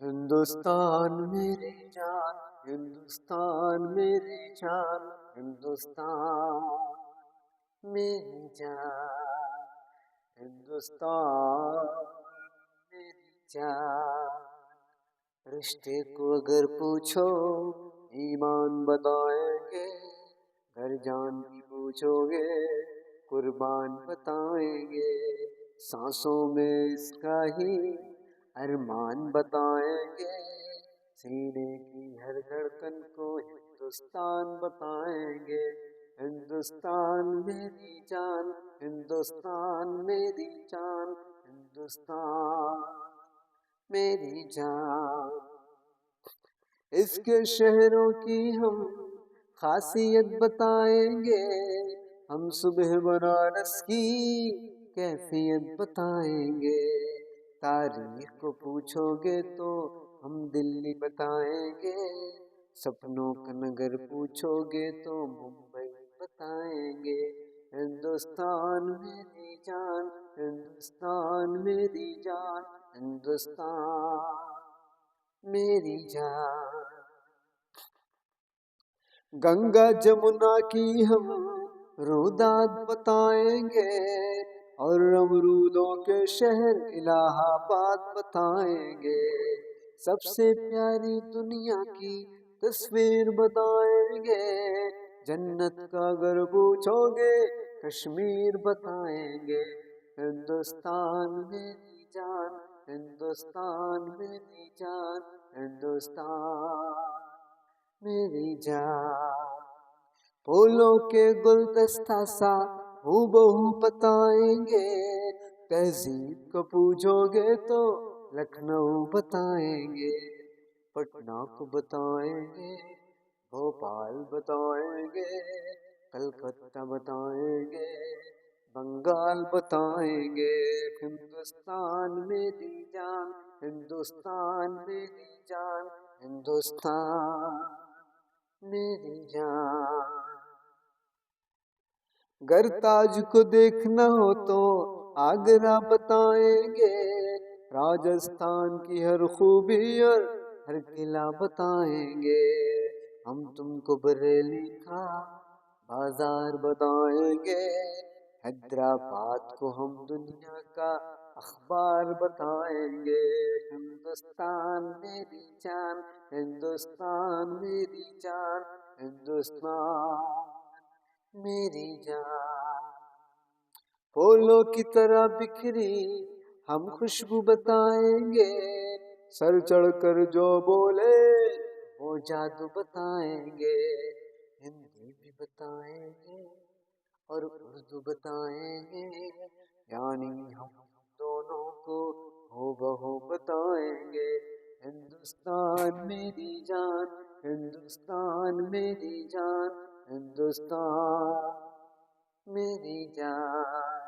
ہندوستان میری جان، ہندوستان میری جان، ہندوستان میری جان، ہندوستان میری جان۔ رشتے کو اگر پوچھو ایمان بتائیں گے، گھر جان بھی پوچھو گے قربان بتائیں گے، سانسوں میں اس کا ہی ارمان بتائیں گے، سینے کی ہر دھڑکن کو ہندوستان بتائیں گے۔ ہندوستان میری جان، ہندوستان میری جان، ہندوستان میری جان۔ اس کے شہروں کی ہم خاصیت بتائیں گے، ہم صبح بنارس کی کیفیت بتائیں گے، تاریخ کو پوچھو گے تو ہم دلی بتائیں گے، سپنوں کا نگر پوچھو گے تو ممبئی بتائیں گے۔ ہندوستان میری جان، ہندوستان میری جان، ہندوستان میری جان۔ گنگا جمنا کی ہم رودات بتائیں گے، اور امرودوں کے شہر الہ آباد بتائیں گے، سب سے پیاری دنیا کی تصویر بتائیں گے، جنت کا اگر پوچھو گے کشمیر بتائیں گے۔ ہندوستان میری جان، ہندوستان میری جان، ہندوستان میری جان۔ پھولوں کے گلدستہ سا ہو بہو بتائیں گے، تہذیب کو پوچھو گے تو لکھنؤ بتائیں گے، پٹنہ کو بتائیں گے، بھوپال بتائیں گے، کلکتہ بتائیں گے، بنگال بتائیں گے۔ ہندوستان میری جان، ہندوستان میری جان، ہندوستان میری جان۔ گر تاج کو دیکھنا ہو تو آگرہ بتائیں گے، راجستھان کی ہر خوبی اور ہر قلعہ بتائیں گے، ہم تم کو بریلی کا بازار بتائیں گے، حیدرآباد کو ہم دنیا کا اخبار بتائیں گے۔ ہندوستان میری جان، ہندوستان میری جان، ہندوستان میری جان۔ پھولوں کی طرح بکھری ہم خوشبو بتائیں گے، سر چڑھ کر جو بولے وہ جادو بتائیں گے، ہندی بھی بتائیں گے اور اردو بتائیں گے، یعنی ہم دونوں کو ہو بہو بتائیں گے۔ ہندوستان میری جان، ہندوستان میری جان، ہندوستان میری جان۔